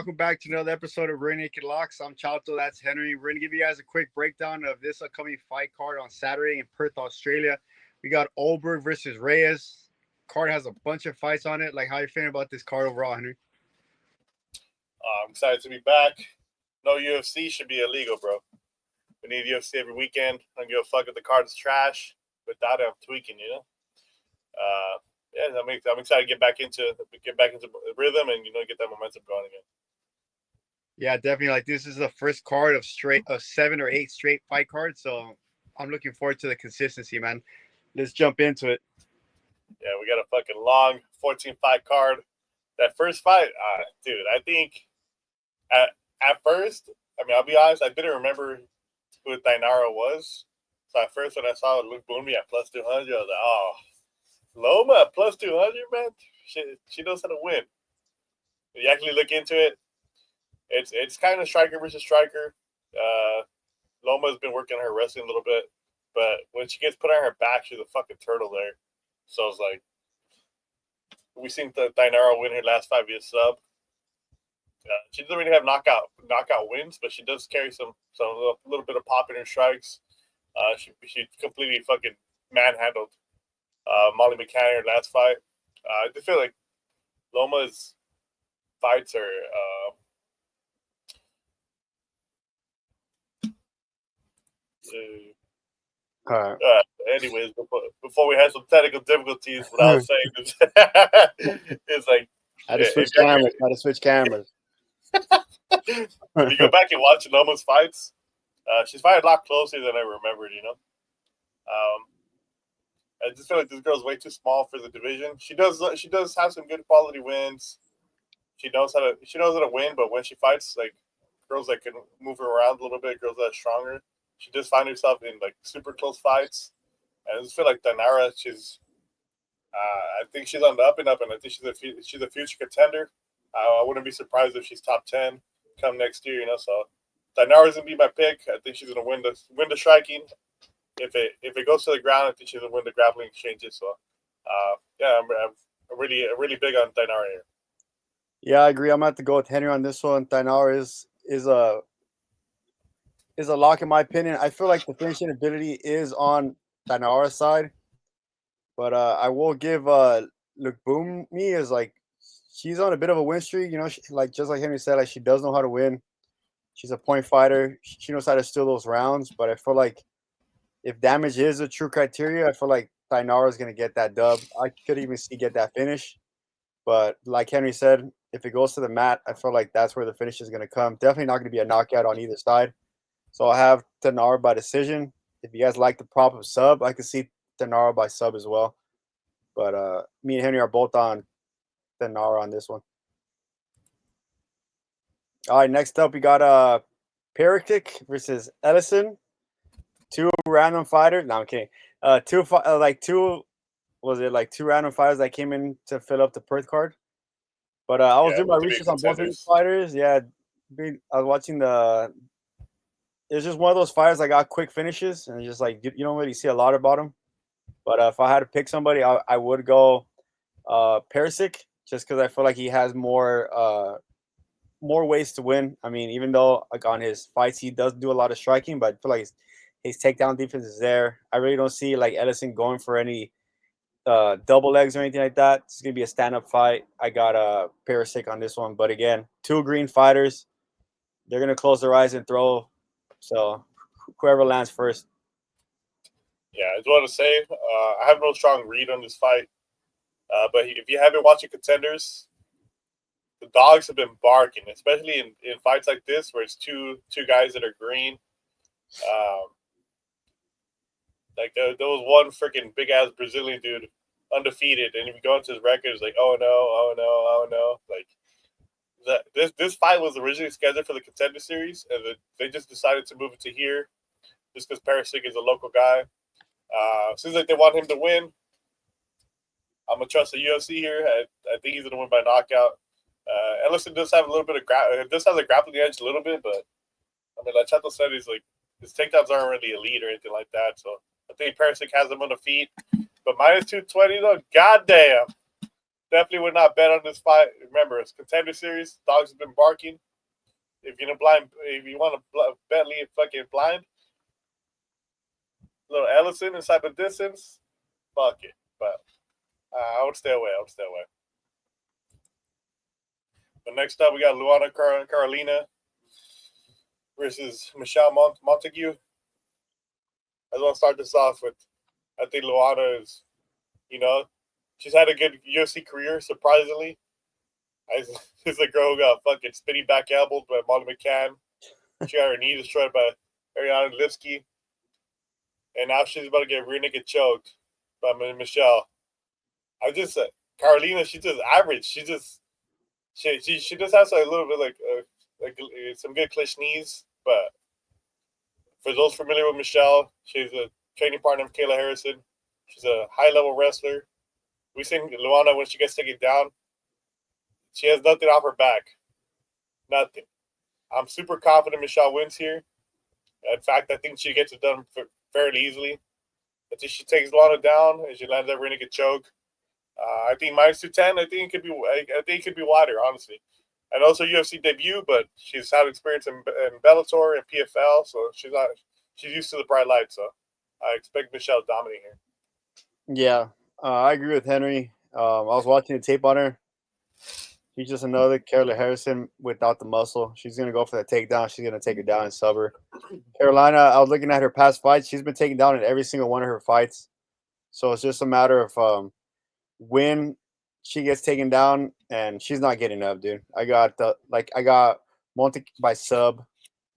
welcome back to another episode of Rear Naked Locks. I'm Chato, that's Henry. We're going to give you guys a quick breakdown of this upcoming fight card on Saturday in Perth, Australia. We got Ulberg versus Reyes. Card has a bunch of fights on it. Like, how you feeling about this card overall, Henry? I'm excited to be back. No UFC should be illegal, bro. We need UFC every weekend. I don't give a fuck if the card is trash. Without it, I'm tweaking, you know? I'm excited to get back into rhythm and get that momentum going again. Yeah, definitely. Like, this is the first card of 7 or 8 straight fight cards, so I'm looking forward to the consistency, man. Let's jump into it. Yeah, we got a fucking long 14-fight card. That first fight, dude, I think at first, I mean, I'll be honest, I didn't remember who Thainara was. So at first, when I saw Lookboonmee at plus 200, I was like, oh, Loma at plus 200, man. She knows how to win. You actually look into it. It's kind of striker versus striker. Loma's been working on her wrestling a little bit, but when she gets put on her back, she's a fucking turtle there. So it's like we seen Thainara win her last fight via sub. She doesn't really have knockout wins, but she does carry some little bit of pop in her strikes. She completely fucking manhandled Molly McCann in her last fight. I just feel like Loma's fights are anyways, before we had some technical difficulties, what I was saying is, it's like I had to switch cameras. When you go back and watch Loma's fights, she's fighting a lot closer than I remembered. I just feel like this girl's way too small for the division. She does have some good quality wins. She knows how to win, but when she fights like girls that can move her around a little bit, girls that are stronger, she does find herself in like super close fights. And I just feel like Thainara, I think she's on the up and up, and I think she's a future contender. I wouldn't be surprised if she's top 10 come next year. So Thainara's gonna be my pick. I think she's gonna win the striking. If it goes to the ground, I think she's gonna win the grappling exchanges. So, I'm really big on Thainara here. Yeah, I agree. I'm gonna have to go with Henry on this one. Thainara is a lock in my opinion. I feel like the finishing ability is on Thainara's side, but I will give Lookboonmee is like she's on a bit of a win streak. Just like Henry said, like she does know how to win. She's a point fighter. She knows how to steal those rounds. But I feel like if damage is a true criteria, I feel like Thainara is gonna get that dub. I could even get that finish. But like Henry said, if it goes to the mat, I feel like that's where the finish is gonna come. Definitely not gonna be a knockout on either side. So I have Thainara by decision. If you guys like the prop of sub, I could see Thainara by sub as well. But me and Henry are both on Thainara on this one. All right, next up we got Pericic versus Ellison. Two random fighters. No, I'm kidding. Two random fighters that came in to fill up the Perth card. But I was doing my research on both of these fighters. Yeah, I was watching it's just one of those fighters that got quick finishes, and just like you don't really see a lot about them. But if I had to pick somebody, I would go Pericic, just because I feel like he has more ways to win. I mean, even though like on his fights he does do a lot of striking, but I feel like his takedown defense is there. I really don't see like Ellison going for any double legs or anything like that. It's gonna be a stand-up fight. I got Pericic on this one, but again, two green fighters. They're gonna close their eyes and throw. So whoever lands first. Yeah, I just want to say I have no strong read on this fight, but if you haven't watched Contenders, the dogs have been barking, especially in fights like this where it's two guys that are green. Like there was one freaking big ass Brazilian dude, undefeated, and if you go into his record, it's like, oh no. Like this fight was originally scheduled for the Contender Series, and they just decided to move it to here, just because Pericic is a local guy. Seems like they want him to win. I'm gonna trust the UFC here. I think he's gonna win by knockout. Ellison does have a little bit of has a grappling edge a little bit, but I mean, like Chato said, his takedowns aren't really elite or anything like that. So I think Pericic has him on the feet, but minus 220 though, goddamn, definitely would not bet on this fight. Remember, it's contender series. Dogs have been barking. If you want to bet leave fucking blind, little Ellison inside the distance, fuck it. But I would stay away. But next up, we got Luana Carolina versus Michelle Montague. I just want to start this off with, I think Luana is, she's had a good UFC career, surprisingly. She's a girl who got fucking spinning back elbowed by Molly McCann. She got her knee destroyed by Ariana Lipsky. And now she's about to get rear naked choked by Michelle. Carolina, she's just average. She just has a little bit like some good clinch knees. But for those familiar with Michelle, she's a training partner of Kayla Harrison. She's a high-level wrestler. We've seen Luana when she gets taken down. She has nothing off her back. Nothing. I'm super confident Michelle wins here. In fact, I think she gets it done fairly easily. I think she takes Luana down and she lands that rear naked choke. I think -210. I think it could be wider, honestly. I know it's her UFC debut, but she's had experience in Bellator and PFL, so she's used to the bright light. So I expect Michelle to dominate here. Yeah, I agree with Henry. I was watching the tape on her. She's just another Kayla Harrison without the muscle. She's going to go for that takedown. She's going to take her down and sub her. Carolina, I was looking at her past fights. She's been taken down in every single one of her fights. So it's just a matter of when she gets taken down, and she's not getting up, dude. I got Montague by sub,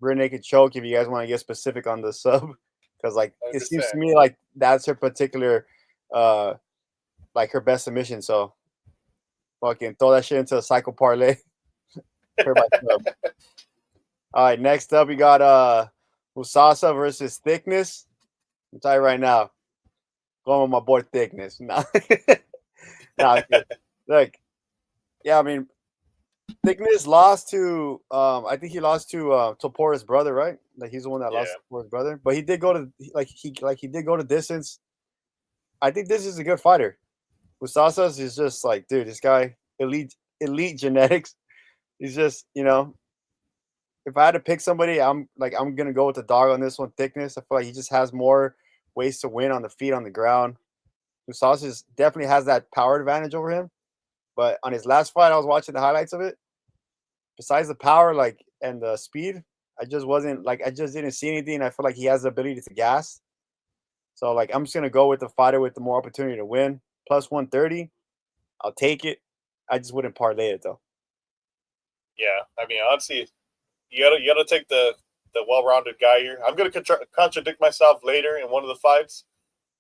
rear naked choke, if you guys want to get specific on the sub. Because, it seems to me like that's her particular, her best submission. So, fucking throw that shit into a cycle parlay. All right, next up we got Musasa versus Thicknesse. I'll tell you right now, going with my boy Thicknesse. Look, yeah, I mean, Thicknesse lost to I think he lost to Topora's brother, right? Like he's the one that lost to Topora's brother, but he did go to he did go to distance. I think this is a good fighter. Musasa is just like, dude, this guy elite genetics. He's just, if I had to pick somebody, I'm gonna go with the dog on this one. Thicknesse. I feel like he just has more ways to win on the feet, on the ground. Musasa definitely has that power advantage over him. But on his last fight, I was watching the highlights of it. Besides the power, and the speed, I just didn't see anything. I feel like he has the ability to gas. So I'm just gonna go with the fighter with the more opportunity to win. Plus 130, I'll take it. I just wouldn't parlay it though. Yeah, I mean, honestly, you gotta take the well-rounded guy here. I'm gonna contradict myself later in one of the fights.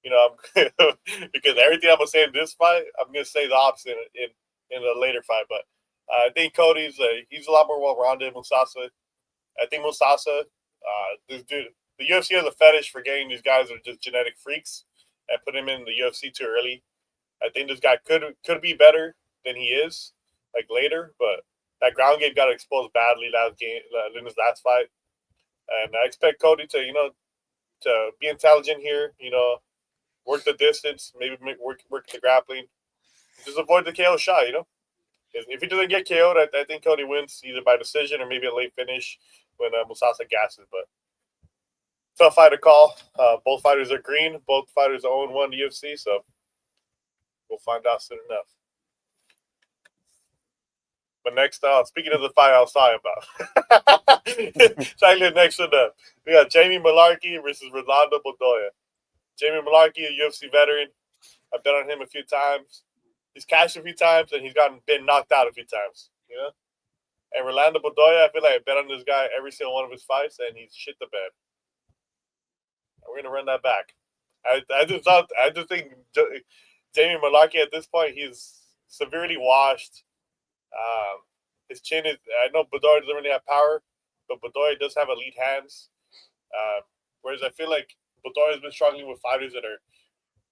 Because everything I'm gonna say in this fight, I'm gonna say the opposite in the later fight. But I think Cody's he's a lot more well-rounded. Musasa, I think Musasa, the UFC has a fetish for getting these guys that are just genetic freaks and put him in the UFC too early. I think this guy could be better than he is later, but that ground game got exposed badly in his last fight, and I expect Cody to to be intelligent here. Work the distance, maybe work the grappling. Just avoid the KO shot, If he doesn't get KO'd, I think Cody wins either by decision or maybe a late finish when Musasa gasses. But tough fight to call. Both fighters are green. Both fighters own one UFC, so we'll find out soon enough. But next, speaking of the fight I was talking about, second next one up, we got Jamie Mullarkey versus Rolando Bedoya. Jamie Mullarkey, a UFC veteran. I've bet on him a few times. He's cashed a few times, and he's been knocked out a few times, And Rolando Bedoya, I feel like I bet on this guy every single one of his fights, and he's shit the bed. And we're going to run that back. I just think Jamie Mullarkey at this point, he's severely washed. His chin is, I know Bedoya doesn't really have power, but Bedoya does have elite hands. Whereas I feel like Bedoya has been struggling with fighters that are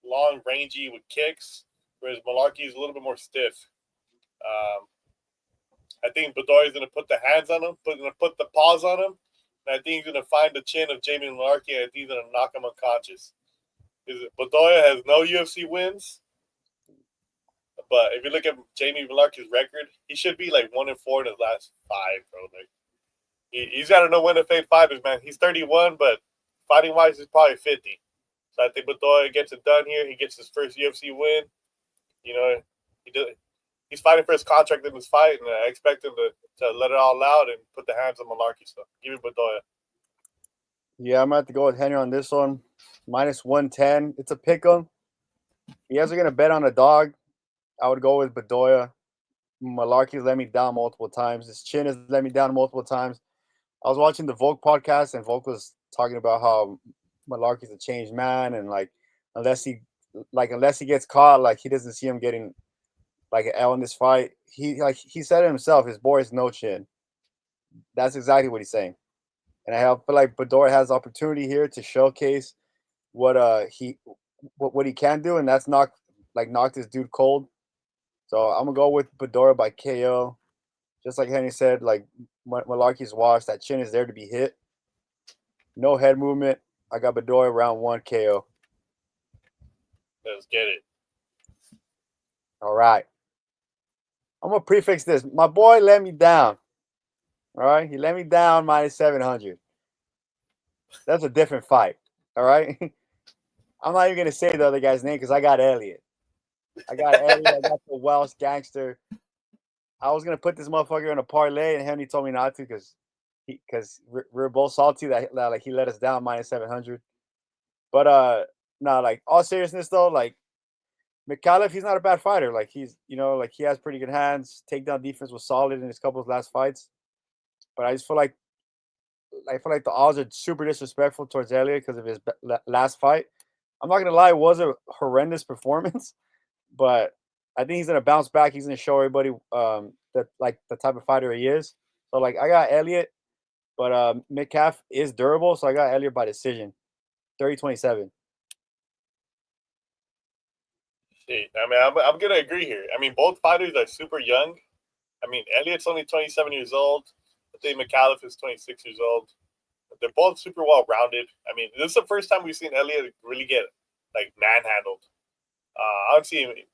long, rangy with kicks, whereas Mullarkey is a little bit more stiff. I think Bedoya is going to put the hands on him, going to put the paws on him, and I think he's going to find the chin of Jamie Mullarkey, and I think he's going to knock him unconscious. Bedoya has no UFC wins, But if you look at Jamie Mullarkey's record, he should be like 1-4 in his last 5, bro. Like he's got to know when to fade fighters, man. He's 31, but fighting wise, he's probably 50. So I think Bedoya gets it done here. He gets his first UFC win. You know, he's fighting for his contract in this fight, and I expect him to let it all out and put the hands on Mullarkey. So give me Bedoya. Yeah, I'm going to have to go with Henry on this one. Minus 110. It's a pick 'em. You guys are going to bet on a dog. I would go with Bedoya. Mullarkey's let me down multiple times. His chin has let me down multiple times. I was watching the Volk podcast, and Volk was talking about how Mullarkey's a changed man, and like unless he gets caught, like he doesn't see him getting like an L in this fight. He said it himself. His boy has no chin. That's exactly what he's saying. And I feel like Bedoya has opportunity here to showcase what he can do, and that's knock this dude cold. So I'm gonna go with Bedoya by KO. Just like Henry said, like Mullarkey's washed. That chin is there to be hit. No head movement. I got Bedoya round 1 KO. Let's get it. All right. I'm gonna prefix this. My boy let me down. All right, he let me down minus 700. That's a different fight. All right. I'm not even gonna say the other guy's name because I got Elliot. I got the Welsh gangster. I was gonna put this motherfucker in a parlay, and Henry told me not to because we're both salty that like he let us down minus 700. But no, like all seriousness though, like Micallef, he's not a bad fighter. Like he's like he has pretty good hands. Takedown defense was solid in his couple of last fights. But I feel like the odds are super disrespectful towards Elliot because of his last fight. I'm not gonna lie, it was a horrendous performance, but I think he's gonna bounce back. He's gonna show everybody that like the type of fighter he is. So like I got Elliot, but Micallef is durable, so I got Elliot by decision, 30-27. Shit, I mean, I'm gonna agree here. I mean, both fighters are super young. I mean, Elliot's only 27 years old. I think Micallef is 26 years old. They're both super well rounded. I mean, this is the first time we've seen Elliot really get like manhandled. Honestly,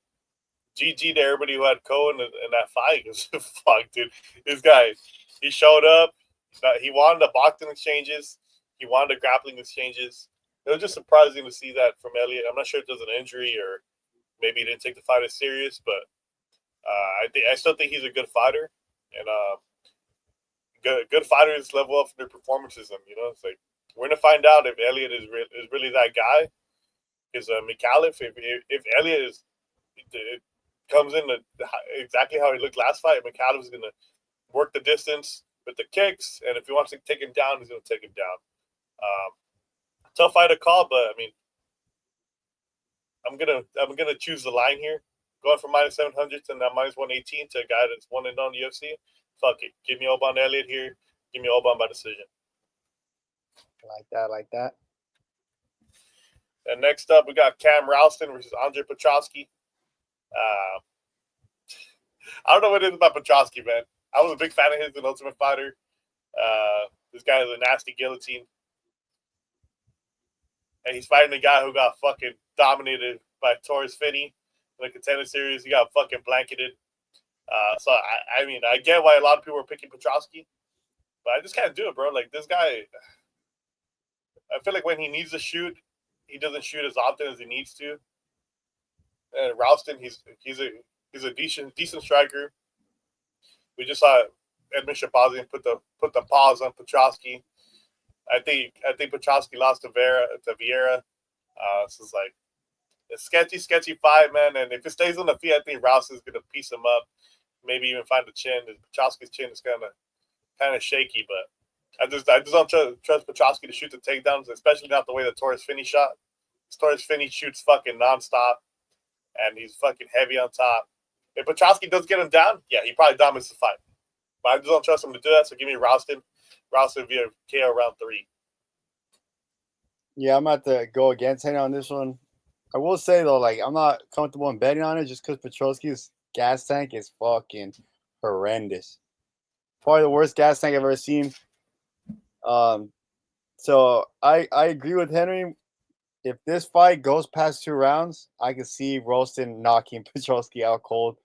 GG to everybody who had Cohen in that fight. Because fuck, dude, this guy, he showed up. He wanted the boxing exchanges. He wanted the grappling exchanges. It was just surprising to see that from Elliot. I'm not sure if it was an injury or maybe he didn't take the fight as serious, but I still think he's a good fighter, and good fighters level up their performances. And it's like we're gonna find out if Elliot is really that guy. Because Micallef, if Elliot it comes in exactly how he looked last fight, Micallef is gonna work the distance with the kicks, and if he wants to take him down, he's gonna take him down. Tough fight to call, but I mean, I'm gonna choose the line here, going from minus 700 to now minus 118 to a guy that's 1-0 in the UFC. Fuck it, give me Oban Elliot here. Give me Oban by decision. Like that. And next up, we got Cam Rowston versus Andre Petrovski. I don't know what it is about Petrovski, man. I was a big fan of his in Ultimate Fighter. This guy is a nasty guillotine. And he's fighting a guy who got fucking dominated by Torres Finney in the Contender Series. He got fucking blanketed. So, I mean, I get why a lot of people are picking Petrovski, but I just can't do it, bro. Like, this guy, I feel like when he needs to shoot, he doesn't shoot as often as he needs to. And Rowston, he's a decent striker. We just saw Edmund Shabazian put the pause on Petrovski. I think Petrovski lost to Vieira. So it's like a sketchy fight, man. And if it stays on the feet, I think Rowston's gonna piece him up. Maybe even find the chin. Petrovski's chin is kind of shaky, but I just don't trust Petrovski to shoot the takedowns, especially not the way that Torres Finney shot. Torres Finney shoots fucking nonstop, and he's fucking heavy on top. If Petrovski does get him down, yeah, he probably dominates the fight. But I just don't trust him to do that, so give me Rowston via KO round 3. Yeah, I'm about to go against Henry on this one. I will say though, like I'm not comfortable in betting on it just because Petrovski's gas tank is fucking horrendous. Probably the worst gas tank I've ever seen. So I agree with Henry. if this fight goes past 2 rounds, I can see Rowston knocking Petrovski out cold.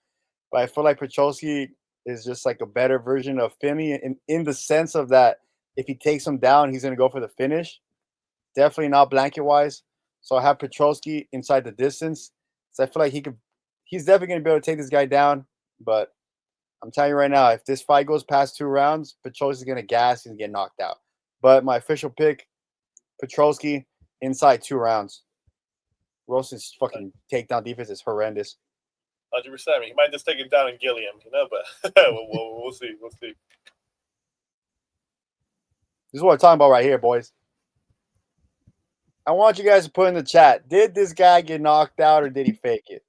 But I feel like Petrovski is just like a better version of Finley in the sense of that if he takes him down, he's gonna go for the finish. Definitely not blanket wise. So I have Petrovski inside the distance. So I feel like he's definitely gonna be able to take this guy down. But I'm telling you right now, if this fight goes past 2 rounds, Petrovski's gonna gas, he's gonna get knocked out. But my official pick, Petrovski inside 2 rounds. Rowston's fucking takedown defense is horrendous. 100%. I mean, he might just take him down in Gilliam, but we'll see. We'll see. This is what we're talking about right here, boys. I want you guys to put in the chat, did this guy get knocked out or did he fake it?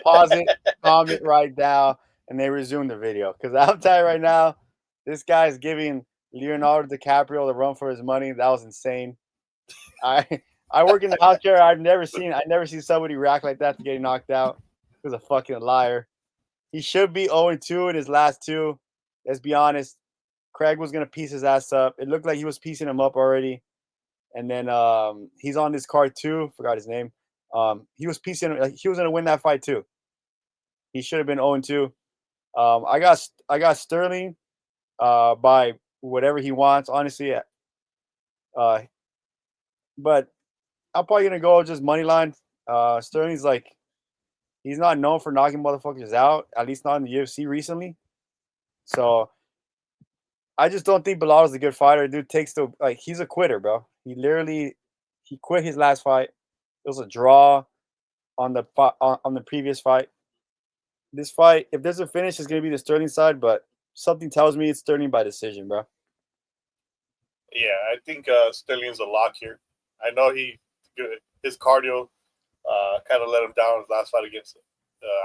Pause it, comment right now, and they resume the video. Because I'm telling you right now, this guy is giving Leonardo DiCaprio the run for his money. That was insane. I work in the healthcare. I've never seen somebody react like that to getting knocked out. He was a fucking liar. He should be 0-2 in his last 2. Let's be honest. Craig was gonna piece his ass up. It looked like he was piecing him up already. And then he's on this card too. Forgot his name. He was piecing. He was gonna win that fight too. He should have been 0-2. I got Stirling by whatever he wants. Honestly, but I'm probably gonna go just money line. Sterling's like he's not known for knocking motherfuckers out, at least not in the UFC recently. So I just don't think Bellato's a good fighter. Dude takes the he's a quitter, bro. He quit his last fight. It was a draw on the previous fight. This fight, if there's a finish, it's gonna be the Sterling side, but something tells me it's Sterling by decision, bro. Yeah, I think Sterling's a lock here. I know his cardio kind of let him down his last fight against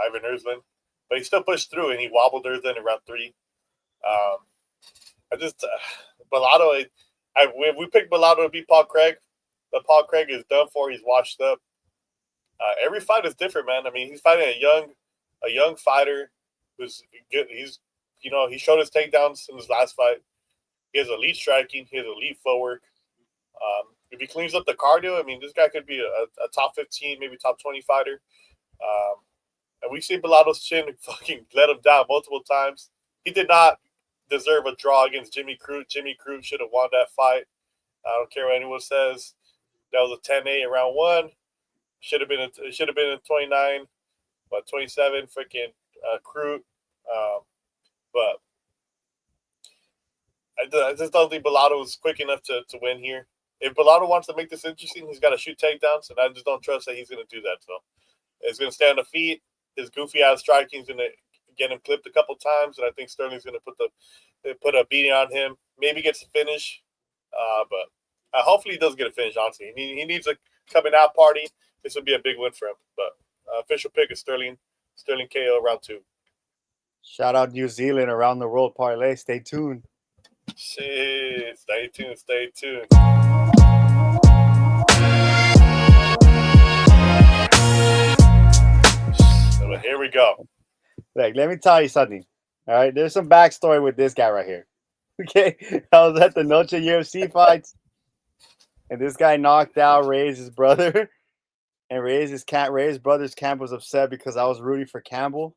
Ivan Erslan, but he still pushed through and he wobbled Erslan in round 3. Bellato. We picked Bellato to beat Paul Craig, but Paul Craig is done for. He's washed up. Every fight is different, man. I mean, he's fighting a young fighter who's good. He showed his takedowns in his last fight. He has elite striking. He has elite footwork. If he cleans up the cardio, I mean, this guy could be a top 15, maybe top 20 fighter. And we've seen Bellato's chin fucking let him down multiple times. He did not deserve a draw against Jimmy Crute. Jimmy Crute should have won that fight. I don't care what anyone says. That was a 10-8 in round 1. Should have been a 29, but 27 freaking Crute. But I just don't think Bellato was quick enough to win here. If Bellato wants to make this interesting, he's got to shoot takedowns, and I just don't trust that he's going to do that. So he's going to stay on the feet. His goofy ass striking is going to get him clipped a couple times, and I think Sterling's going to put a beating on him. Maybe gets a finish, but hopefully he does get a finish. Honestly, he needs a coming out party. This would be a big win for him. But official pick is Sterling KO round 2. Shout out New Zealand around the world parlay. Stay tuned. Shit, stay tuned. So here we go. Like, let me tell you something. All right, there's some backstory with this guy right here. Okay, I was at the Noche UFC fights, and this guy knocked out Reyes' brother, and Reyes' brother's camp was upset because I was rooting for Campbell.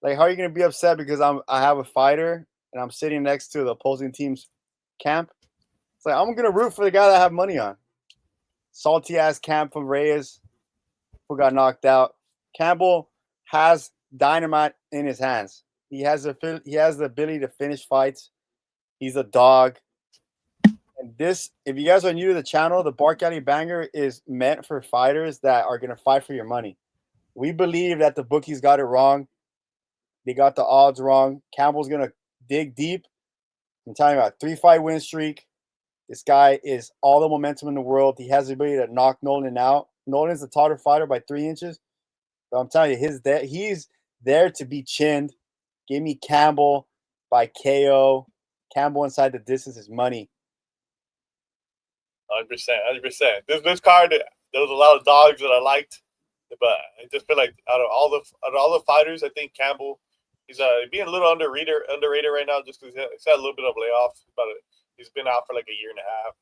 Like, how are you gonna be upset because I have a fighter and I'm sitting next to the opposing team's camp? It's like I'm gonna root for the guy that I have money on. Salty ass camp from Reyes, who got knocked out. Campbell has dynamite in his hands. He has the ability to finish fights. He's a dog. And this, if you guys are new to the channel, the Bark Alley Banger is meant for fighters that are gonna fight for your money. We believe that the bookies got it wrong. They got the odds wrong. Campbell's gonna dig deep. I'm telling you about 3-fight win streak. This guy is all the momentum in the world. He has the ability to knock Nolan out. Nolan's the taller fighter by 3 inches. But I'm telling you, he's there to be chinned. Give me Campbell by KO. Campbell inside the distance is money. 100%. This card, there was a lot of dogs that I liked, but I just feel like out of all the fighters, I think Campbell, he's being a little underrated right now just because he's had a little bit of layoff. He's been out for like a year and a half.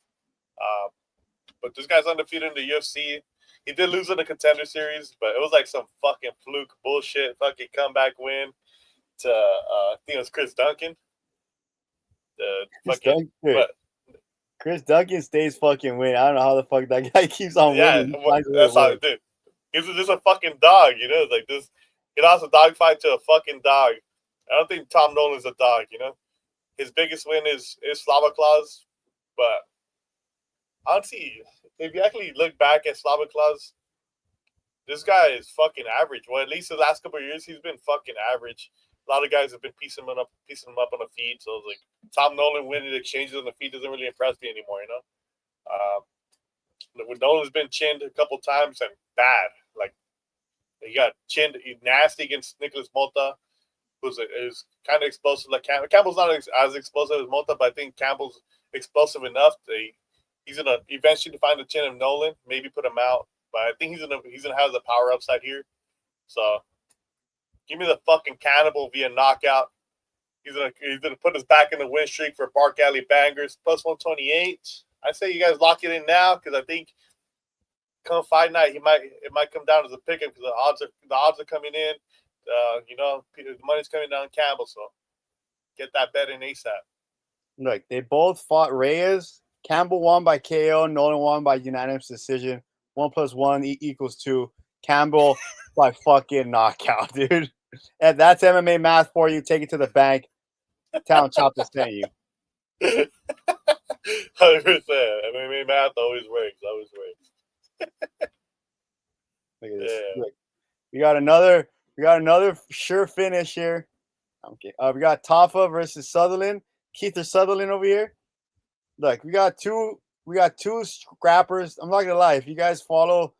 But this guy's undefeated in the UFC. He did lose in the Contender Series, but it was like some fucking fluke bullshit fucking comeback win to I think it was Chris Duncan. Chris Duncan stays fucking winning. I don't know how the fuck that guy keeps on winning. That's how it did. He's just a fucking dog, you know. It's like this, he lost a dog fight to a fucking dog. I don't think Tom Nolan's a dog, you know. His biggest win is Slava Claus, but honestly, if you actually look back at Slava Claus, this guy is fucking average. Well, at least the last couple of years, he's been fucking average. A lot of guys have been piecing him up on the feet. So it's like Tom Nolan winning exchanges on the feet doesn't really impress me anymore, you know. Nolan's been chinned a couple times and bad. Like he got chinned nasty against Nicholas Mota, who's is kind of explosive. Like Campbell's not as explosive as Mota, but I think Campbell's explosive enough. He's gonna eventually find the chin of Nolan, maybe put him out. But I think he's gonna have the power upside here. So give me the fucking Cannibal via knockout. He's gonna put us back in the win streak for Bark Alley Bangers plus 128. I say you guys lock it in now because I think come fight night it might come down as a pick 'em because the odds are coming in. You know, the money's coming down Campbell, so get that bet in ASAP. Look, they both fought Reyes. Campbell won by KO. Nolan won by unanimous decision. 1 + 1 equals 2. Campbell by fucking knockout, dude. And that's MMA math for you. Take it to the bank. Town Chapter sent you. 100%. MMA math always works. Look at this. Yeah. Look, we got another sure finish here. Okay. We got Tafa versus Sutherland. Keith or Sutherland over here. Look, we got two scrappers. I'm not gonna lie. If you guys follow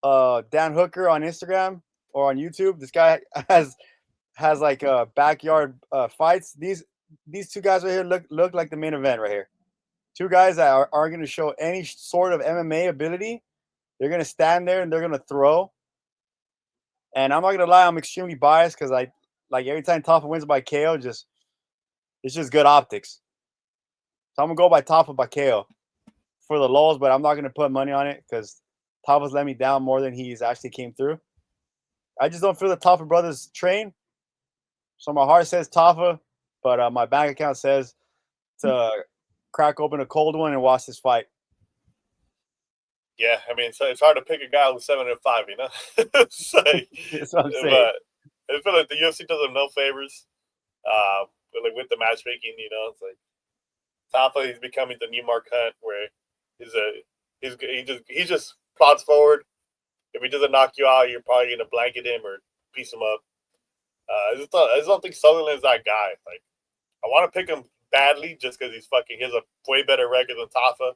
Dan Hooker on Instagram or on YouTube, this guy has like backyard fights. These two guys right here look like the main event right here. Two guys that are going to show any sort of MMA ability. They're going to stand there and they're going to throw. And I'm not going to lie, I'm extremely biased because I like every time Tafa wins by KO, it's just good optics. So I'm going to go by Tafa by KO for the lulls, but I'm not going to put money on it because Tafa's let me down more than he's actually came through. I just don't feel the Tafa brothers train. So my heart says Tafa, but my bank account says to crack open a cold one and watch this fight. Yeah, I mean, so it's hard to pick a guy who's 7-5, you know. That's what I'm saying. But I feel like the UFC does him no favors. Like with the matchmaking, you know, it's like Tafa, he's becoming the new Mark Hunt, where he just plods forward. If he doesn't knock you out, you're probably gonna blanket him or piece him up. I just don't think Sutherland's that guy. Like, I want to pick him badly just because he has a way better record than Tafa,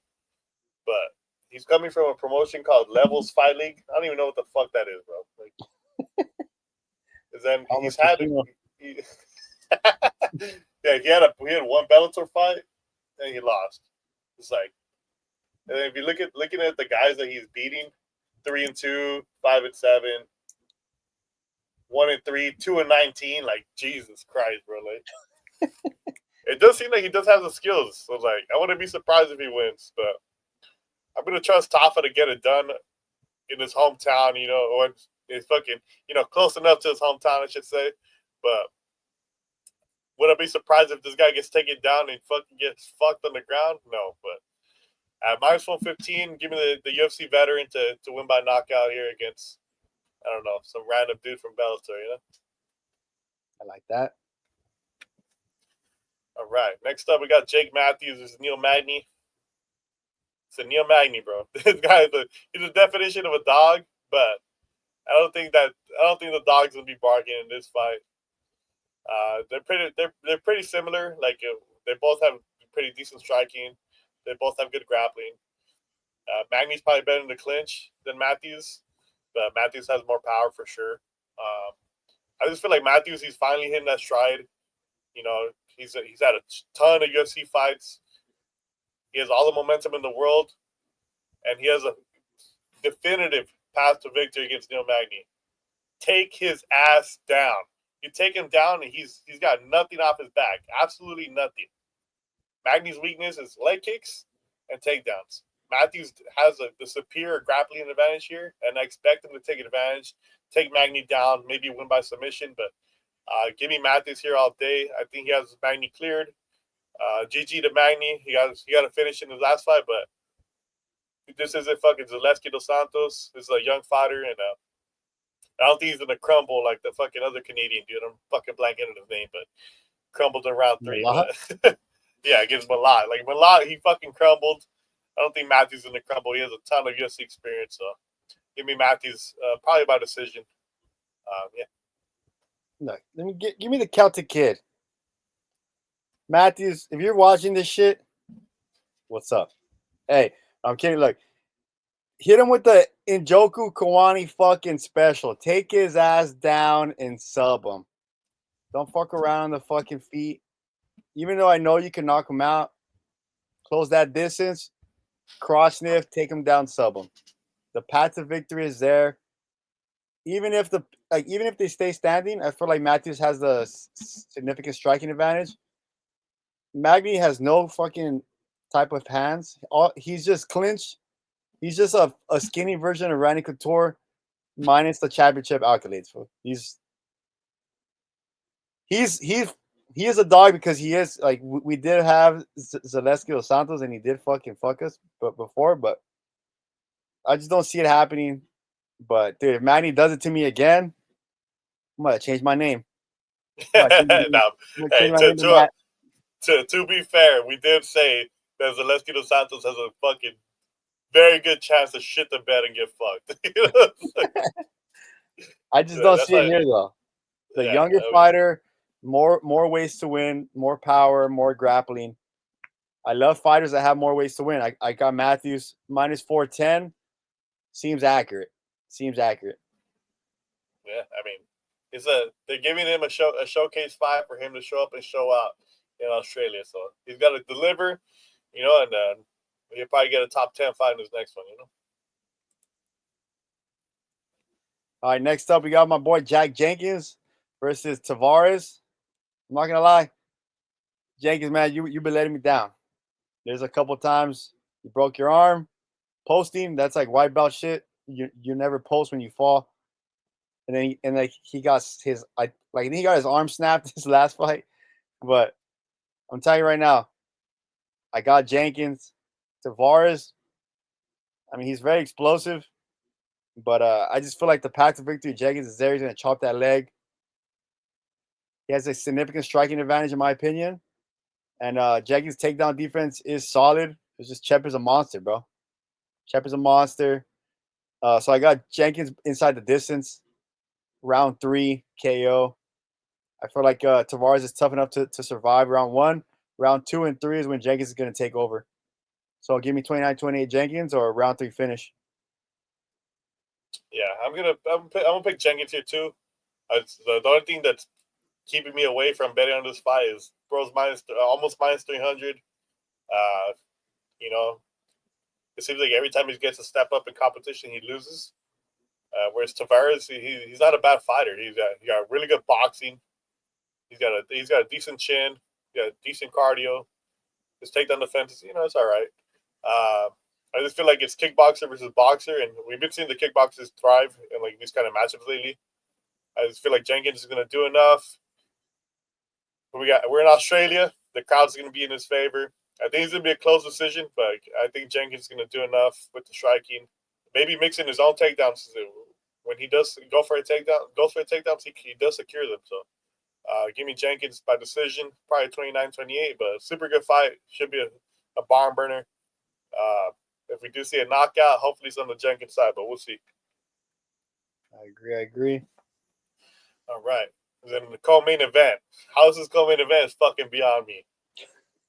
but he's coming from a promotion called Levels Fight League. I don't even know what the fuck that is, bro. Like, then he's had he had one Bellator fight and he lost. It's like, and if you looking at the guys that he's beating, 3-2, 5-7. 1-3, 2-19. Like, Jesus Christ, bro. Like, it does seem like he does have the skills. So, like, I wouldn't be surprised if he wins, but I'm gonna trust Tafa to get it done in his hometown, you know, or it's fucking, you know, close enough to his hometown, I should say. But would I be surprised if this guy gets taken down and fucking gets fucked on the ground? No, but at -115, give me the UFC veteran to win by knockout here against, I don't know, some random dude from Bellator, you know? I like that. All right. Next up, we got Jake Mathews versus Neil Magny. It's a Neil Magny, bro. This guy he's the definition of a dog, but I don't think the dog's gonna be barking in this fight. They're pretty similar. Like they both have pretty decent striking. They both have good grappling. Magny's probably better in the clinch than Mathews. But Mathews has more power for sure. I just feel like Mathews, he's finally hitting that stride. You know, he's had a ton of UFC fights. He has all the momentum in the world, and he has a definitive path to victory against Neil Magny. Take his ass down. You take him down, and he's got nothing off his back. Absolutely nothing. Magny's weakness is leg kicks and takedowns. Mathews has the superior grappling advantage here, and I expect him to take advantage, take Magny down, maybe win by submission. But give me Mathews here all day. I think he has Magny cleared. GG to Magny. He got to finish in his last fight, but this isn't fucking Zaleski dos Santos. This is a young fighter, and I don't think he's gonna crumble like the fucking other Canadian dude. I'm fucking blanking on his name, but crumbled in round 3. But, yeah, against Malat. Like Malat, he fucking crumbled. I don't think Mathews is gonna crumble. He has a ton of UFC experience, so give me Mathews probably by decision. Yeah. Look, let me give me the Celtic Kid. Mathews, if you're watching this shit, what's up? Hey, I'm kidding. Look, hit him with the Njoku Kawani fucking special. Take his ass down and sub him. Don't fuck around on the fucking feet. Even though I know you can knock him out, close that distance, cross sniff, take him down, sub him. The path to victory is there. Even if they stay standing, I feel like Mathews has the significant striking advantage. Magny has no fucking type of hands. He's just clinched. He's just a skinny version of Randy Couture minus the championship accolades. He is a dog because he is like we did have Zaleski dos Santos and he did fucking fuck us before, but I just don't see it happening. But dude, if Magny does it to me again, I'm gonna change my name. To be fair, we did say that Zaleski dos Santos has a fucking very good chance to shit the bed and get fucked. I just don't see it here though. The younger fighter, more ways to win, more power, more grappling. I love fighters that have more ways to win. I got Mathews minus 410. Seems accurate. Yeah, I mean, they're giving him a showcase fight for him to show up and show out in Australia. So he's got to deliver, and he'll probably get a top 10 fight in his next one, All right, next up we got my boy Jack Jenkins versus Taveras. I'm not gonna lie, Jenkins, man, you've been letting me down. There's a couple times you broke your arm. Posting, that's like white belt shit. You never post when you fall. And then he got his arm snapped his last fight. But I'm telling you right now, I got Jenkins. Taveras, I mean, he's very explosive, but I just feel like the path to victory, Jenkins is there. He's gonna chop that leg. He has a significant striking advantage, in my opinion. And Jenkins' takedown defense is solid. It's just Chepper's a monster, bro. Chepper's a monster. So I got Jenkins inside the distance. Round 3 KO. I feel like Taveras is tough enough to survive round 1. Round 2 and 3 is when Jenkins is going to take over. So give me 29-28 Jenkins or round 3 finish. Yeah, I'm gonna pick Jenkins here too. The only thing that's keeping me away from betting on this fight is bro's almost minus 300. It seems like every time he gets a step up in competition, he loses. Whereas Taveras, he's not a bad fighter. He got really good boxing. He's got a decent chin. He got decent cardio. His takedown defense is, it's all right. I just feel like it's kickboxer versus boxer, and we've been seeing the kickboxers thrive in like these kind of matchups lately. I just feel like Jenkins is going to do enough. We're in Australia. The crowd's going to be in his favor. I think it's going to be a close decision, but I think Jenkins is going to do enough with the striking. Maybe mixing his own takedowns. When he does go for a takedown, he does secure them. So give me Jenkins by decision, probably 29-28, but super good fight. Should be a barn burner. If we do see a knockout, hopefully it's on the Jenkins side, but we'll see. I agree. All right. And then the co-main event. How is this co-main event is fucking beyond me.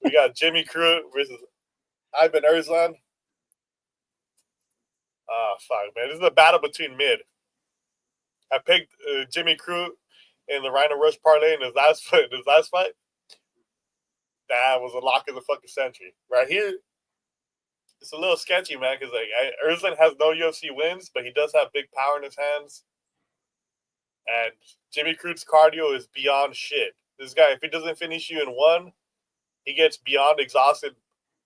We got Jimmy Crute versus Ivan Erslan. Fuck, man. This is a battle between mid. I picked Jimmy Crute in the Rhino Rush parlay in his last fight. That was a lock of the fucking century. Right here, it's a little sketchy, man, because Erslan has no UFC wins, but he does have big power in his hands. And Jimmy Crute's cardio is beyond shit. This guy, if he doesn't finish you in 1, he gets beyond exhausted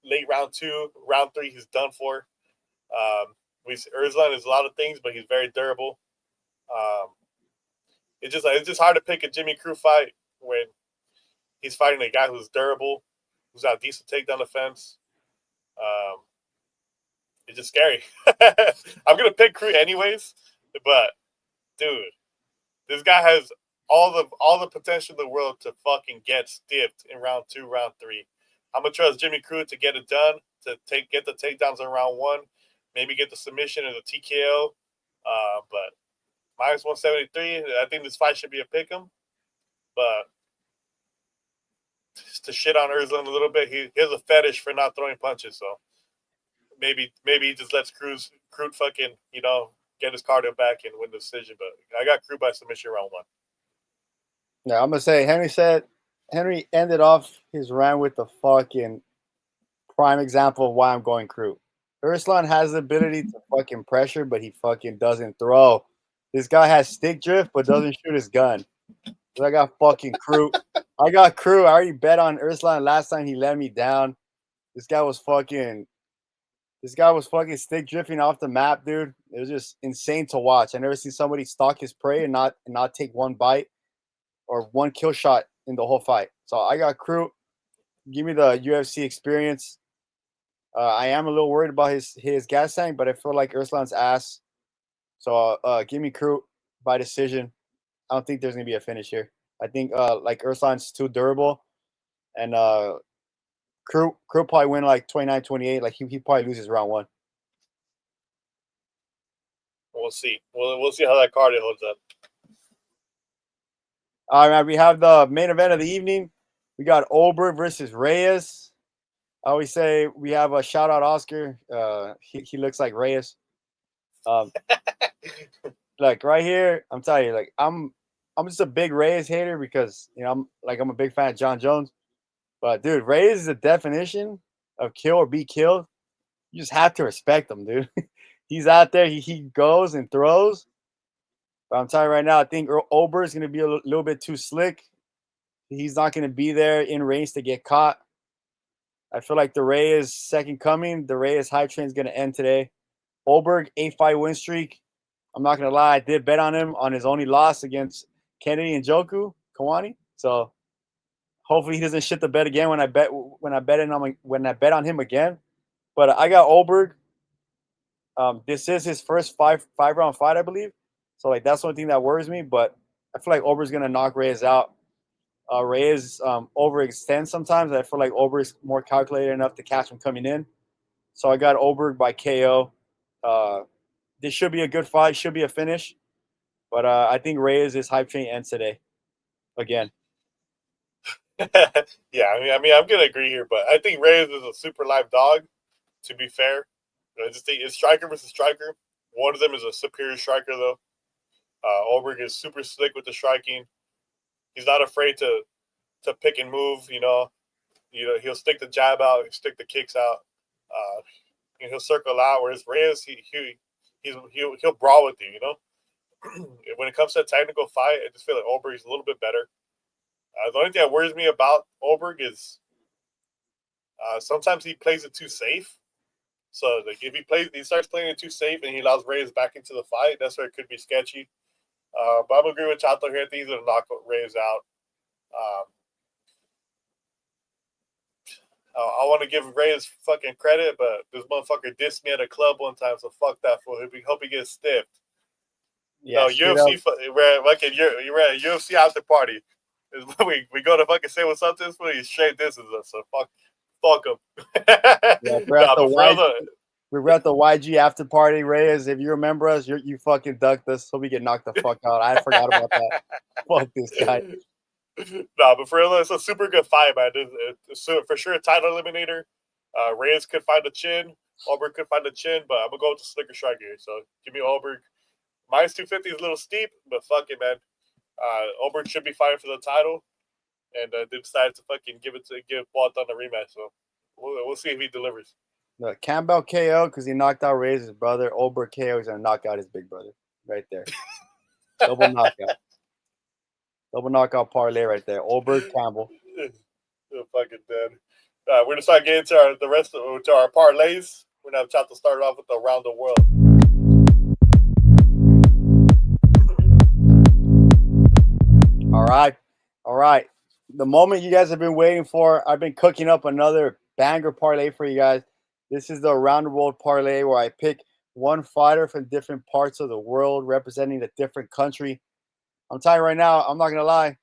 late round 2, round 3, he's done for. Erslan is a lot of things, but he's very durable. It's just hard to pick a Jimmy Crute fight when he's fighting a guy who's durable, who's got decent takedown defense. It's just scary. I'm gonna pick Crute anyways, but dude, this guy has all the potential in the world to fucking get stiffed in round 2, round 3. I'm gonna trust Jimmy Crute to get it done, to get the takedowns in round 1, maybe get the submission or the TKO. But minus 173, I think this fight should be a pick'em. But to shit on Erslan a little bit, he has a fetish for not throwing punches, so maybe he just lets Crute fucking, get his cardio back and win the decision. But I got Crute by submission round 1. Yeah, I'm gonna say Henry ended off his round with the fucking prime example of why I'm going Crute. Erslan has the ability to fucking pressure, but he fucking doesn't throw. This guy has stick drift, but doesn't shoot his gun. So I got fucking Crute. I already bet on Erslan last time he let me down. This guy was fucking stick drifting off the map, dude. It was just insane to watch. I never seen somebody stalk his prey and not take one bite or one kill shot in the whole fight. So I got Crute. Give me the UFC experience. I am a little worried about his gas tank, but I feel like Erslan's ass. So give me Crute by decision. I don't think there's gonna be a finish here. I think like Erslan's too durable, and Crute probably win like 29-28. Like he probably loses round 1. We'll see. We'll see how that cardio holds up. All right, we have the main event of the evening. We got Ulberg versus Reyes. I always say we have a shout out Oscar. He looks like Reyes. Like right here, I'm telling you, like I'm just a big Reyes hater because I'm a big fan of John Jones. But dude, Reyes is the definition of kill or be killed. You just have to respect him, dude. He's out there, he goes and throws. But I'm telling you right now, I think Ulberg is going to be a little bit too slick. He's not going to be there in range to get caught. I feel like the Reyes second coming, the Reyes hype train is going to end today. Ulberg, 8-fight win streak. I'm not going to lie, I did bet on him on his only loss against Kennedy and Joku Kawani. So hopefully he doesn't shit the bet again when I bet on him again. But I got Ulberg. This is his first five round fight, I believe. So like that's one thing that worries me. But I feel like Ulberg's gonna knock Reyes out. Reyes overextends sometimes. I feel like Ulberg's more calculated enough to catch him coming in. So I got Ulberg by KO. This should be a good fight. Should be a finish. But I think Reyes' hype train ends today. Again. Yeah, I mean, I'm gonna agree here, but I think Reyes is a super live dog. To be fair, I just think it's striker versus striker. One of them is a superior striker, though. Ulberg is super slick with the striking. He's not afraid to pick and move. He'll stick the jab out, he'll stick the kicks out. He'll circle out. Whereas Reyes, he'll brawl with you. When it comes to a technical fight, I just feel like Ulberg is a little bit better. The only thing that worries me about Ulberg is sometimes he plays it too safe. So like if he starts playing it too safe and he allows Reyes back into the fight, that's where it could be sketchy. But I'm agree with Chato here. I think he's gonna knock Reyes out. I want to give Reyes fucking credit, but this motherfucker dissed me at a club one time, so fuck that fool. Hope he gets stiffed. Yeah, no, UFC. You're at a UFC after party. We go to fucking say what's up to this fool. He straight disses us, so fuck him. Yeah, we're at the YG after party, Reyes. If you remember us, you fucking ducked us, so we get knocked the fuck out. I forgot about that. Fuck this guy. No, but for real, it's a super good fight, man. It's for sure a title eliminator. Reyes could find a chin. Ulberg could find a chin, but I'm going to go with the slicker striker here. So give me Ulberg. Minus 250 is a little steep, but fuck it, man. Ulberg should be fighting for the title. And they decided to fucking give Walt on the rematch. So we'll see if he delivers. No, Campbell KO because he knocked out Reyes' brother. Ulberg KO is going to knock out his big brother right there. Double knockout. Double knockout parlay right there. Ulberg, Campbell. You're fucking dead. We're gonna start getting to our parlays. We're gonna try to start off with around the world. All right. The moment you guys have been waiting for, I've been cooking up another banger parlay for you guys. This is the around the world parlay where I pick one fighter from different parts of the world representing a different country. I'm telling you right now, I'm not gonna lie.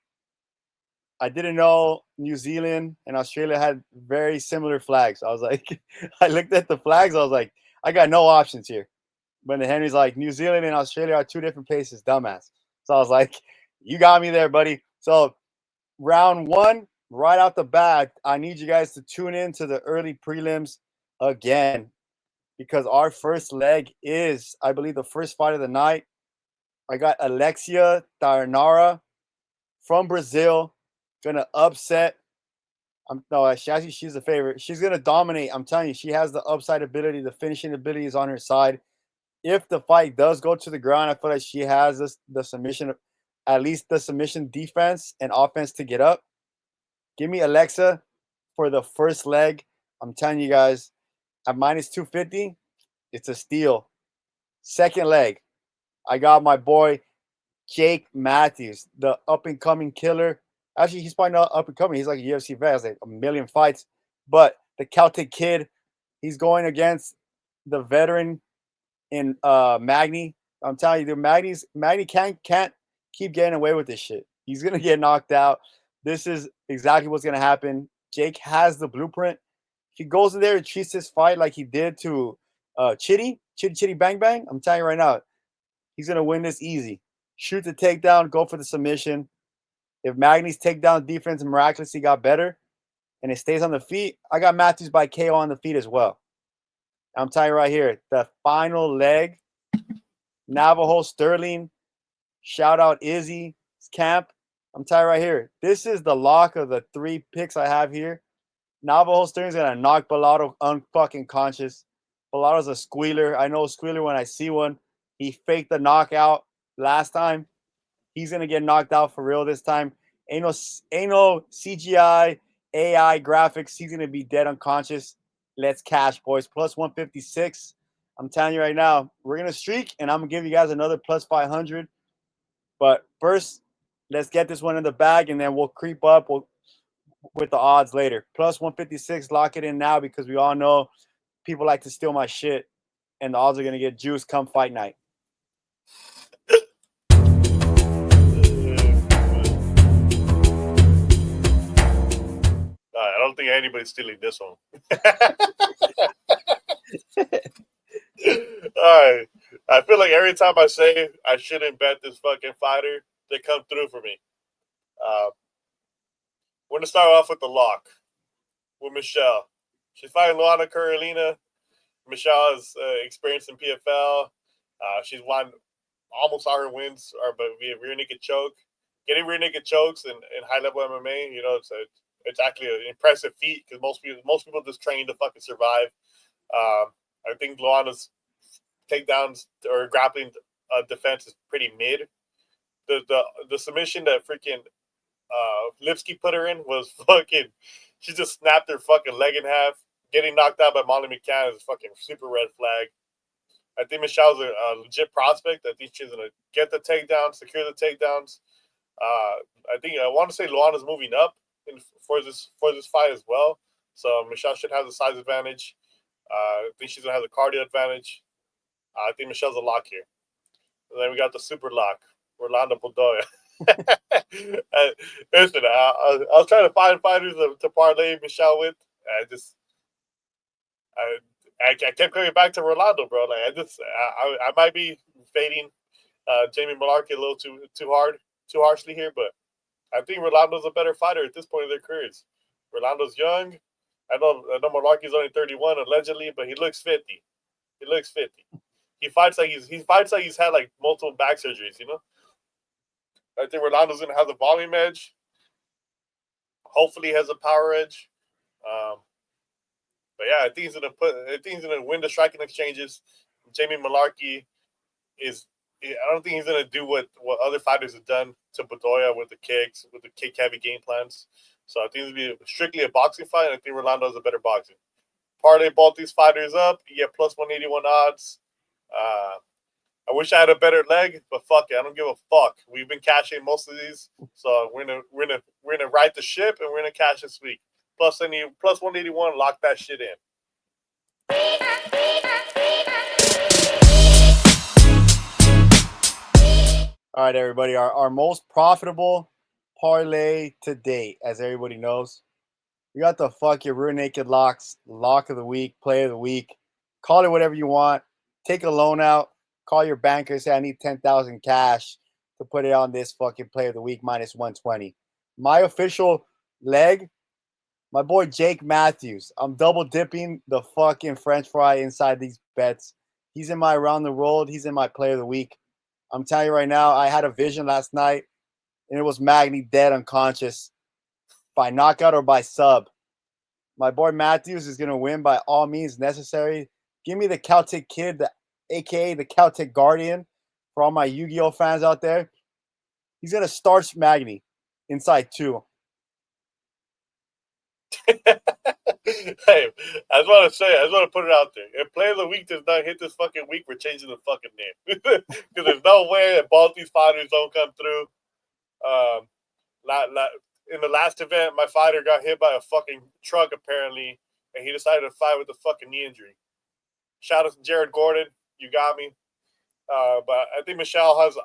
I didn't know New Zealand and Australia had very similar flags. I was like, I looked at the flags, I was like, I got no options here. But then Henry's like, New Zealand and Australia are two different places, dumbass. So I was like, you got me there, buddy. So round one, right out the bat, I need you guys to tune in to the early prelims again because our first leg is, I believe, the first fight of the night. I got Alexia Thainara from Brazil, gonna upset. She's the favorite. She's gonna dominate. I'm telling you, she has the upside ability. The finishing ability is on her side. If the fight does go to the ground, I feel like she has the submission, at least the submission defense and offense to get up. Give me Alexa for the first leg. I'm telling you guys, at minus 250, it's a steal. Second leg, I got my boy Jake Mathews, the up and coming killer. Actually, he's probably not up and coming. He's like a UFC vet, has like a million fights. But the Celtic kid, he's going against the veteran in Magny. I'm telling you, Magny can't keep getting away with this shit. He's gonna get knocked out. This is exactly what's gonna happen. Jake has the blueprint. If he goes in there and treats this fight like he did to Chitty Bang Bang, I'm telling you right now, he's gonna win this easy. Shoot the takedown, go for the submission. If Magny's takedown defense miraculously got better and it stays on the feet, I got Mathews by KO on the feet as well. I'm telling you right here, the final leg, Navajo Stirling, shout out Izzy's camp. I'm telling you right here, this is the lock of the three picks I have here. Navajo Sterling's gonna knock Bellato unfucking conscious. Bellato's a squealer. I know a squealer when I see one. He faked the knockout last time. He's gonna get knocked out for real this time. Ain't no CGI, AI graphics. He's gonna be dead unconscious. Let's cash, boys. Plus 156. I'm telling you right now, we're gonna streak, and I'm gonna give you guys another plus 500. But first, let's get this one in the bag, and then we'll creep up with the odds later. Plus 156, lock it in now because we all know people like to steal my shit, and the odds are gonna get juiced come fight night. I don't think anybody's stealing this one. All right. I feel like every time I say I shouldn't bet this fucking fighter, they come through for me. We're going to start off with the lock with Michelle. She's fighting Luana Carolina. Michelle is experienced in PFL. She's won almost all her wins are via rear naked choke. Getting rear naked chokes in high-level MMA, you know, it's actually an impressive feat because most people just train to fucking survive. I think Luana's takedowns or grappling defense is pretty mid. The submission that freaking Lipsky put her in was fucking. She just snapped her fucking leg in half. Getting knocked out by Molly McCann is a fucking super red flag. I think Michelle's a legit prospect. I think she's gonna get the takedowns, secure the takedowns. I want to say Luana's moving up for this fight as well. So Michelle should have the size advantage. I think she's gonna have the cardio advantage. I think Michelle's a lock here. And then we got the super lock, Rolando Bedoya. Listen, I was trying to find fighters to parlay Michelle with. I kept coming back to Rolando, bro. Like I might be fading Jamie Mullarkey a little too harshly here, but I think Rolando's a better fighter at this point in their careers. Rolando's young. I know Mullarkey's only 31 allegedly, but he looks 50. He looks 50. He fights like he's had like multiple back surgeries, you know? I think Rolando's gonna have the volume edge. Hopefully, he has a power edge. But yeah, I think he's gonna win the striking exchanges. Jamie Mullarkey I don't think he's gonna do what other fighters have done to Bedoya with the kicks, with the kick heavy game plans. So I think it's going to be strictly a boxing fight, and I think Rolando is a better boxing. Parlay both these fighters up. You get plus 181 odds. I wish I had a better leg, but fuck it, I don't give a fuck. We've been cashing most of these, so we're gonna right the ship, and we're gonna cash this week. Plus 181, lock that shit in. All right, everybody. Our most profitable parlay to date, as everybody knows. We got the fuck your rear naked locks, lock of the week, play of the week. Call it whatever you want. Take a loan out. Call your banker, say I need 10,000 cash to put it on this fucking play of the week minus 120. My official leg, my boy Jake Mathews. I'm double dipping the fucking French fry inside these bets. He's in my around the world. He's in my play of the week. I'm telling you right now, I had a vision last night, and it was Magny dead unconscious by knockout or by sub. My boy Mathews is going to win by all means necessary. Give me the Celtic Kid, a.k.a. the Celtic Guardian, for all my Yu-Gi-Oh fans out there. He's going to starch Magny inside 2. Hey, I just want to put it out there. If Play of the Week does not hit this fucking week, we're changing the fucking name. Because there's no way that both these fighters don't come through. In the last event, my fighter got hit by a fucking truck, apparently, and he decided to fight with a fucking knee injury. Shout out to Jared Gordon. You got me. But I think Michelle has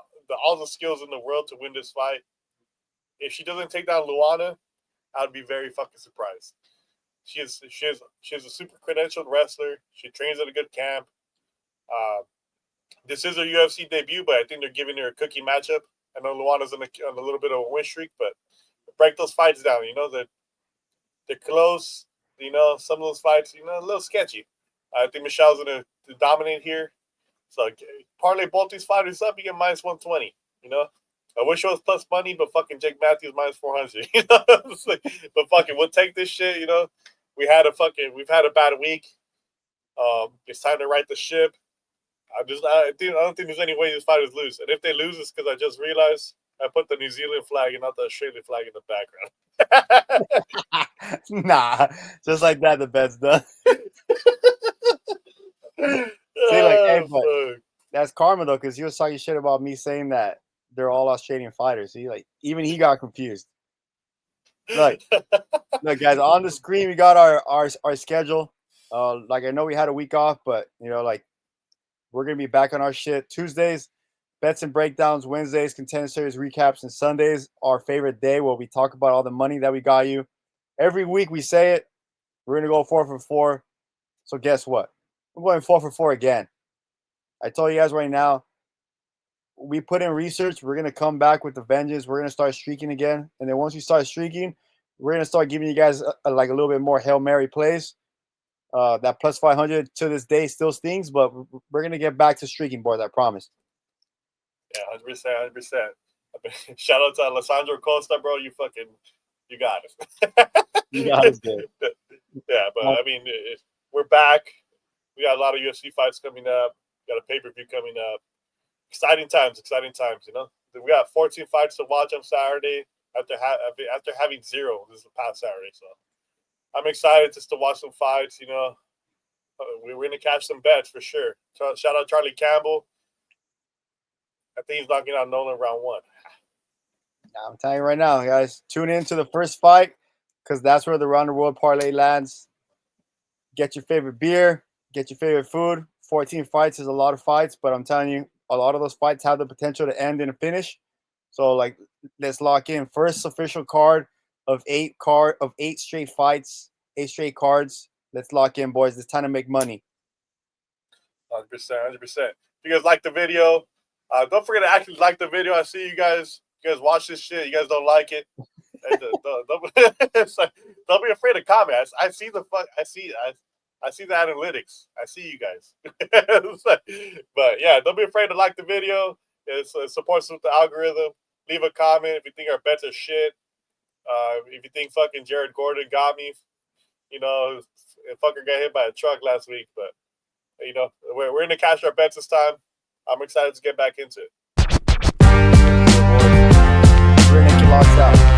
all the skills in the world to win this fight. If she doesn't take down Luana, I'd be very fucking surprised. She is a super credentialed wrestler. She trains at a good camp. This is her UFC debut, but I think they're giving her a cookie matchup. I know Luana's on a little bit of a win streak, but break those fights down. You know, they're close. You know, some of those fights, you know, a little sketchy. I think Michelle's going to dominate here. So parlay both these fighters up, you get minus 120. You know, I wish it was plus money, but fucking Jake Mathews minus 400. You know, but fucking we'll take this shit. You know, we've had a bad week. It's time to right the ship. I don't think there's any way these fighters lose. And if they lose, it's because I just realized I put the New Zealand flag and not the Australian flag in the background. Nah, just like that, the bet's done. See, like, hey, but that's karma though, because he was talking shit about me saying that they're all Australian fighters. See, like, even he got confused. Look, guys, on the screen we got our schedule. Like, I know we had a week off, but you know, like, we're gonna be back on our shit. Tuesdays, bets and breakdowns. Wednesdays, contender series recaps, and Sundays, our favorite day where we talk about all the money that we got you. Every week we say it. We're gonna go 4 for 4. So guess what? I'm going 4 for 4 again. I told you guys right now, we put in research. We're going to come back with the vengeance. We're going to start streaking again. And then once we start streaking, we're going to start giving you guys like a little bit more Hail Mary plays. That plus 500 to this day still stings, but we're going to get back to streaking, boys. I promise. Yeah, 100%, 100%. Shout out to Alessandro Costa, bro. You got it. You got it, dude. Yeah, but I mean, we're back. We got a lot of UFC fights coming up. We got a pay-per-view coming up. Exciting times, you know. We got 14 fights to watch on Saturday after having 0 this past Saturday. So I'm excited just to watch some fights, you know. We're going to catch some bets for sure. Shout out Charlie Campbell. I think he's knocking out Nolan round 1. I'm telling you right now, guys, tune in to the first fight because that's where the Round the World parlay lands. Get your favorite beer, get your favorite food. 14 fights is a lot of fights, but I'm telling you, a lot of those fights have the potential to end in a finish. So, like, let's lock in. First official card of 8 straight fights, 8 straight cards. Let's lock in, boys. It's time to make money. 100%, 100%. If you guys like the video, don't forget to actually like the video. I see you guys watch this shit. You guys don't like it. Don't be afraid to comment. I see the analytics. I see you guys. But yeah, don't be afraid to like the video. It supports with the algorithm. Leave a comment if you think our bets are shit. If you think fucking Jared Gordon got me, you know, fucker got hit by a truck last week. But you know, we're going to cash our bets this time. I'm excited to get back into it. We're going to get locked out.